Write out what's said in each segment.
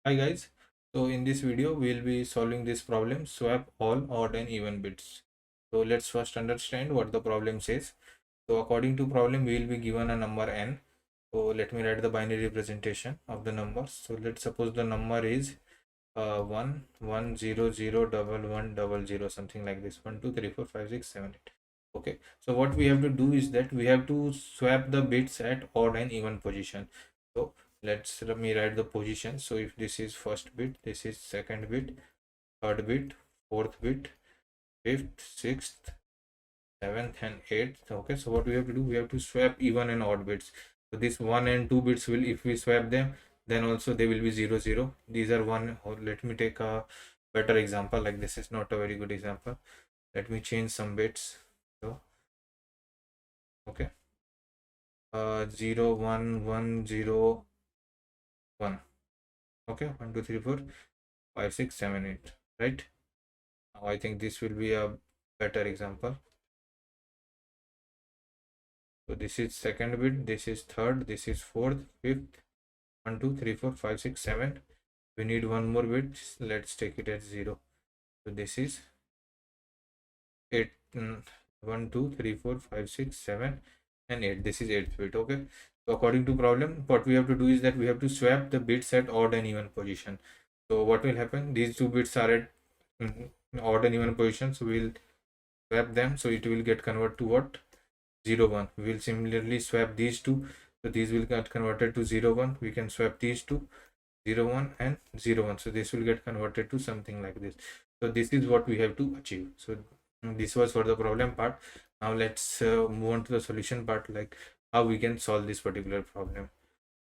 Hi guys, so in this video we'll be solving this problem, swap all odd and even bits. So let's first understand what the problem says. So according to problem we will be given a number n. So let me write the binary representation of the numbers. So let's suppose the number is 1 1 0 0 1 1 0 0, something like this, 1 2 3 4 5 6 7 8. Okay, so what we have to do is that we have to swap the bits at odd and even position. So let me write the position. So if this is first bit, this is second bit, third bit, fourth bit, fifth, sixth, seventh and eighth. Okay, so what we have to do, we have to swap even and odd bits. So this 1 and 2 bits will, if we swap them, then also they will be 0 0. These are one, or let me take a better example, like this is not a very good example. Let me change some bits. So okay, 0 1 1 0 1. Okay, 1 2 3 4 5 6 7 8, right? Now I think this will be a better example. So this is second bit, this is third, this is fourth, fifth, 1 2 3 4 5 6 7. We need one more bit, let's take it as 0. So this is 8 1 2 3 4 5 6 7 and 8. This is 8th bit. Okay, so according to problem, what we have to do is that we have to swap the bits at odd and even position. So what will happen, these two bits are at odd and even position, so we'll swap them, so it will get converted to what, 0 1. We will similarly swap these two, so these will get converted to 0 1. We can swap these two, 0 1 and 0 1, so this will get converted to something like this. So this is what we have to achieve. So this was for the problem part. Now let's move on to the solution part, like how we can solve this particular problem.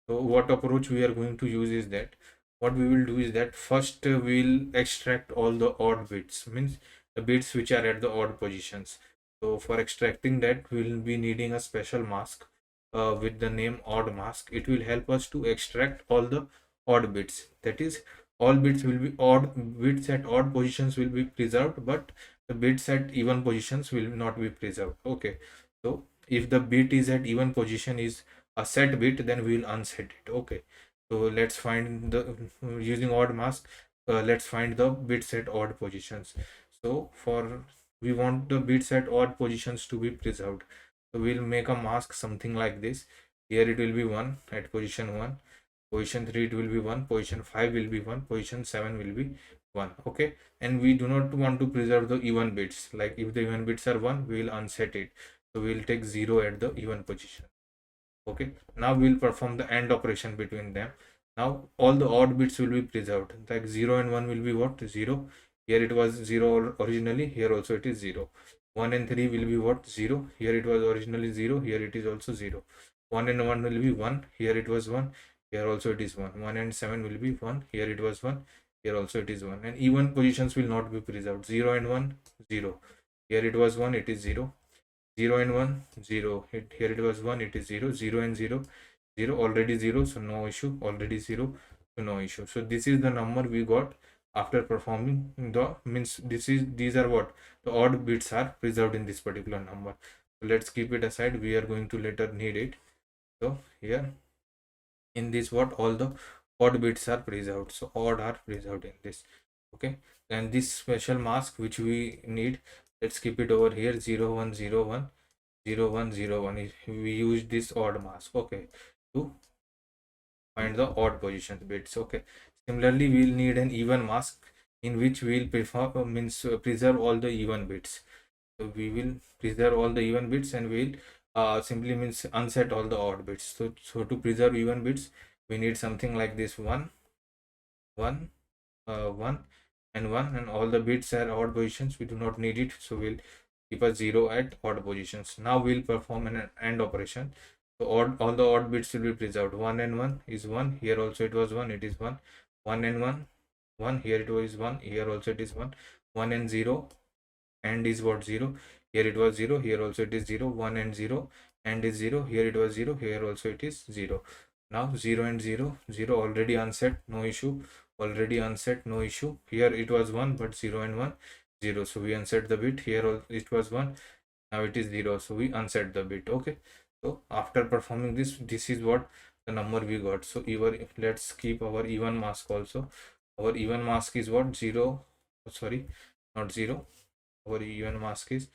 So what approach we are going to use is that, what we will do is that first we'll extract all the odd bits, means the bits which are at the odd positions. So for extracting that, we will be needing a special mask with the name odd mask. It will help us to extract all the odd bits. That is, all bits will be odd, bits at odd positions will be preserved, but the bits at even positions will not be preserved. Okay, so if the bit is at even position is a set bit, then we will unset it. Okay, so let's find the, using odd mask, let's find the bits at odd positions. So for, we want the bits at odd positions to be preserved, so we'll make a mask something like this. Here it will be 1 at position 1, position 3 it will be 1, position 5 will be 1, position 7 will be 1. Okay, and we do not want to preserve the even bits, like if the even bits are 1, we will unset it, so we'll take 0 at the even position. Okay, now we'll perform the AND operation between them. Now all the odd bits will be preserved, like 0 and 1 will be what, 0. Here it was 0 originally, here also it is 0. 1 and 3 will be what, 0. Here it was originally 0, here it is also 0. 1 and 1 will be 1, here it was 1, here also it is 1. 1 and 7 will be 1, here it was 1, here also it is 1. And even positions will not be preserved. 0 and 1, 0. Here it was 1, it is 0. 0 and 1, 0. Here it was 1, it is 0. 0 and 0, 0. Already 0, so no issue. Already 0, so no issue. So this is the number we got after performing the, means this is, these are what, the odd bits are preserved in this particular number. So let's keep it aside, we are going to later need it. So here in this, what, all the odd bits are preserved, so odd are preserved in this. Okay, and this special mask which we need, let's keep it over here, 0 1 0 1 0 1 0 1. We use this odd mask, okay, to find the odd position bits. Okay, similarly we'll need an even mask in which we'll preserve all the even bits. So we will preserve all the even bits and we'll simply means unset all the odd bits. So to preserve even bits, we need something like this, 1 1 1 and 1, and all the bits are odd positions, we do not need it, so we'll keep a 0 at odd positions. Now we'll perform an AND operation. So all the odd bits will be preserved. 1 and 1 is 1, here also it was 1, it is 1. 1 and 1, 1, here it was 1, here also it is 1. 1 and 0, and is what, 0. Here it was 0, here also it is 0. 1 and 0, and is 0. Here it was 0, here also it is 0. Now 0 and 0, 0 already unset, no issue. Already unset, no issue. Here it was 1, but 0 and 1, 0. So we unset the bit. Here it was 1, now it is 0. So we unset the bit. Okay. So after performing this, this is what the number we got. So even let's keep our even mask also. Our even mask is what? 0, sorry, not 0. Our even mask is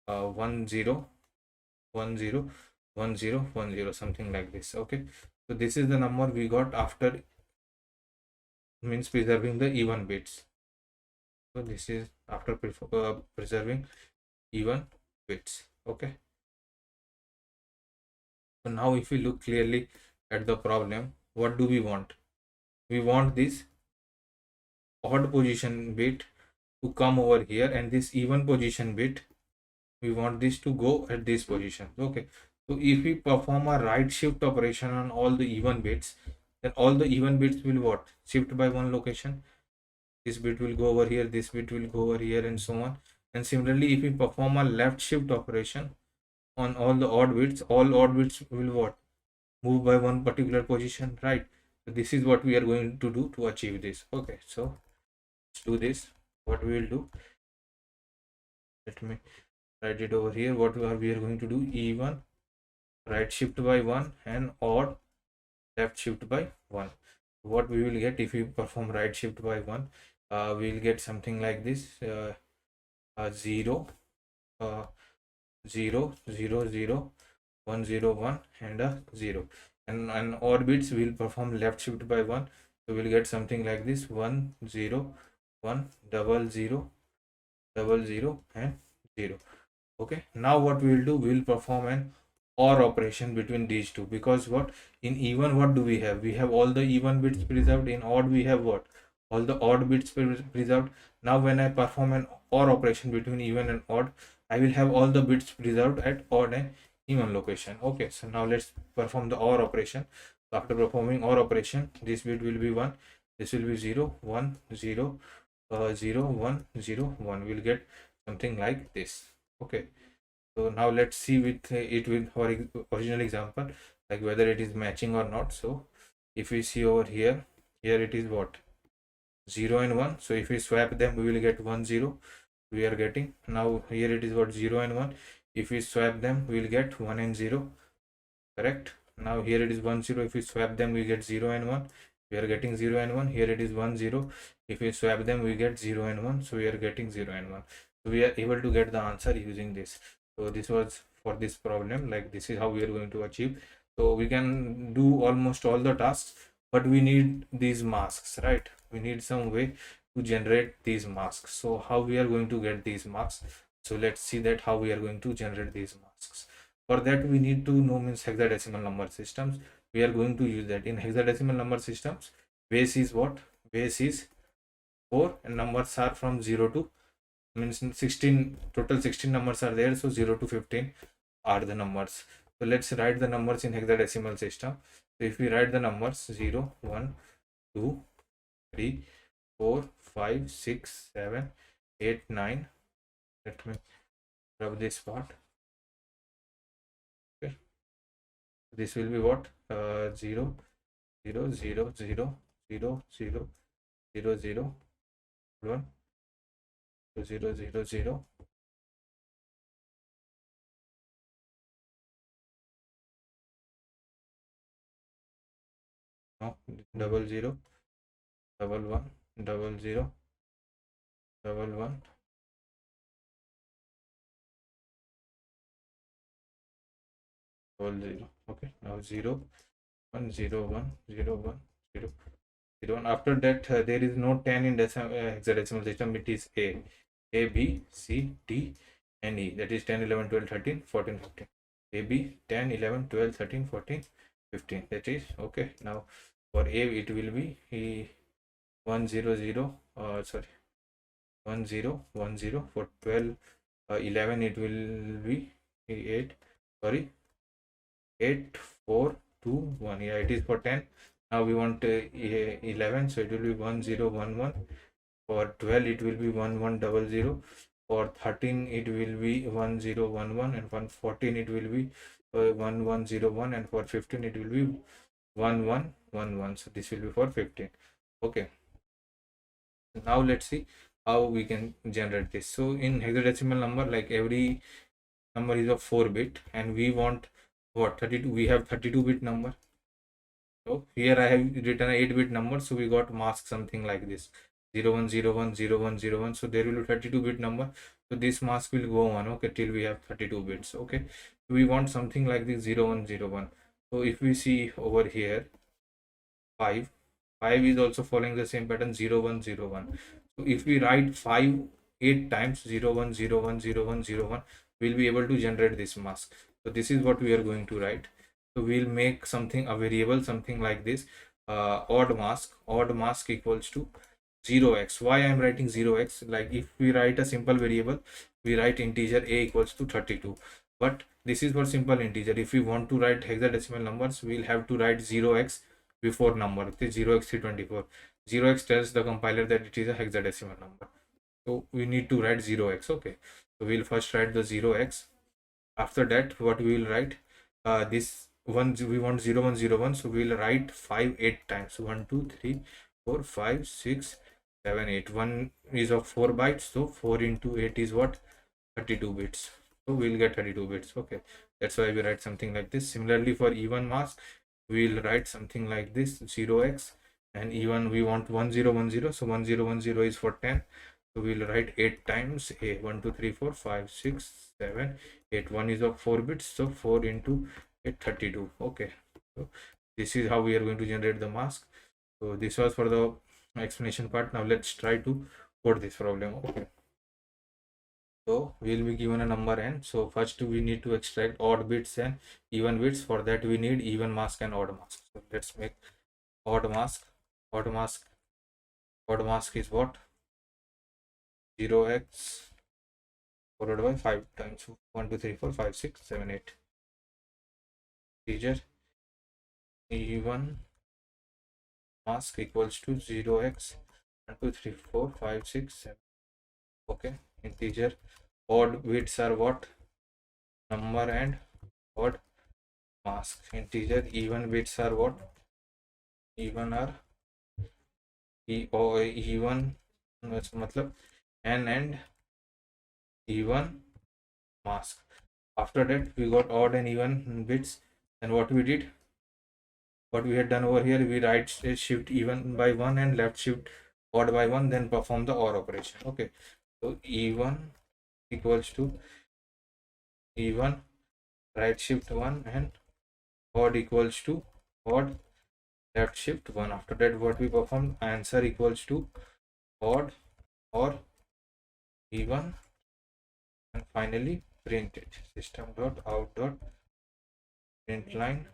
1 0 1 0 1 0 1 0, something like this. Okay, so this is the number we got after, means preserving the even bits. So this is after preserving even bits. Okay, so now if we look clearly at the problem, what do we want? We want this odd position bit to come over here, and this even position bit, we want this to go at this position. Okay, so if we perform a right shift operation on all the even bits, then all the even bits will what? Shift by one location. This bit will go over here, this bit will go over here, and so on. And similarly, if we perform a left shift operation on all the odd bits, all odd bits will what? Move by one particular position, right? So this is what we are going to do to achieve this. Okay, so let's do this. What we will do, let me write it over here. What we are going to do: even right shift by 1 and odd left shift by 1. What we will get if we perform right shift by 1, we will get something like this: 0 uh, 0 0 0 1 0 1 and a 0. And odd bits will perform left shift by 1, so we'll get something like this: 1 0 1 double 0 double 0 and 0. Okay, now what we will do, we will perform an OR operation between these two, because what, in even what do we have? We have all the even bits preserved. In odd we have what? All the odd bits preserved. Now when I perform an OR operation between even and odd, I will have all the bits preserved at odd and even location. Okay, so now let's perform the OR operation. So after performing OR operation, this bit will be 1, this will be 0 1 0 0 1 0 1. We'll get something like this. Okay, so now let's see with it with our original example, like whether it is matching or not. So if we see over here, here it is what? 0 and 1. So if we swap them, we will get 1 0. We are getting, now here it is what? 0 and 1. If we swap them, we will get 1 and 0. Correct. Now here it is 1 0. If we swap them, we get 0 and 1. We are getting 0 and 1. Here it is 1 0. If we swap them, we get 0 and 1. So we are getting 0 and 1. So we are able to get the answer using this. So this was for this problem. Like, this is how we are going to achieve. So we can do almost all the tasks, but we need these masks, right? We need some way to generate these masks. So how we are going to get these masks? So let's see that how we are going to generate these masks. For that, we need to know means hexadecimal number systems. We are going to use that. In hexadecimal number systems, base is what? Base is 4 and numbers are from 0 to, means 16, total 16 numbers are there. So 0 to 15 are the numbers. So let's write the numbers in hexadecimal system. So if we write the numbers 0 1 2 3 4 5 6 7 8 9, let me rub this part. Okay, this will be what? 0 0 0 0 0 0 0 0 1 0 0 0 no, double 0 double 1 double 0 double 1 double 0. Okay, now 0 1 0 1 0 1 0 0 1. After that, there is no 10 in hexadecimal system. It is A B C D and E. That is 10 11 12 13 14 15. A B 10 11 12 13 14 15. That is okay. Now for A it will be 1 0 0 sorry 1 0 1 0. For 12 11 it will be 8, sorry 8 4 2 1. Yeah, it is for 10. Now we want 11, so it will be 1 0 1 1. For 12 it will be 1 1 0 0. For 13 it will be 1 0 1 1, and for 14 it will be 1 1 0 1, and for 15 it will be 1 1 1 1. So this will be for 15. Okay, now let's see how we can generate this. So in hexadecimal number, like every number is of 4 bit, and we want what? 32. We have 32 bit number. So here I have written an 8-bit number, so we got mask something like this, 01010101. So there will be 32-bit number, so this mask will go on, okay, till we have 32 bits. Okay, we want something like this, 0101. So if we see over here 5 is also following the same pattern, 0101. So if we write 5 8 times, 01010101, we'll be able to generate this mask. So this is what we are going to write. So we'll make something, a variable, something like this, odd mask equals to 0x. Why I am writing 0x? Like if we write a simple variable, we write integer a equals to 32, but this is for simple integer. If we want to write hexadecimal numbers, we'll have to write 0x before number, okay, 0x324. 0x tells the compiler that it is a hexadecimal number, so we need to write 0x. Okay, so we'll first write the 0x. After that, what we will write, this one, we want 0101, so we'll write 5 8 times, 1 2 3 4 5 6 7 8. 1 is of 4 bytes, so 4 into 8 is what, 32 bits. So we'll get 32 bits. Okay, that's why we write something like this. Similarly, for even mask, we'll write something like this, 0x, and even we want 1010, so 1010 is for 10, so we'll write 8 times a, 1 2 3 4 5 6 7 8. 1 is of 4 bits, so 4 into 8, 32. Okay, so this is how we are going to generate the mask. So this was for the explanation part. Now let's try to code this problem. Okay, so we'll be given a number n. So first we need to extract odd bits and even bits. For that we need even mask and odd mask. So let's make odd mask. Odd mask. Odd mask is what? 0x followed by 5 times 1 2 3 4 5 6 7 8. Integer even mask equals to 0x 1 2 3 4 5 6 7. Okay, integer odd bits are what? Number and odd mask. Integer even bits are what? Even are even, matlab n and even mask. After that we got odd and even bits, and what we did, what we had done over here, we right shift even by 1 and left shift odd by 1, then perform the OR operation. Okay, so even equals to even, right shift 1, and odd equals to odd, left shift 1. After that, what we perform, answer equals to odd or even, and finally print it, system.out.println.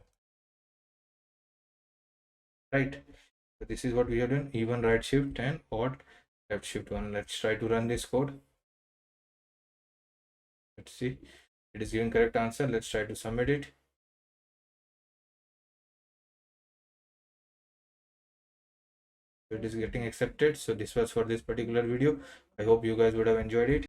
Right, so this is what we have done, even right shift and odd left shift 1. Let's try to run this code. Let's see, it is given correct answer. Let's try to submit it. It is getting accepted. So this was for this particular video. I hope you guys would have enjoyed it.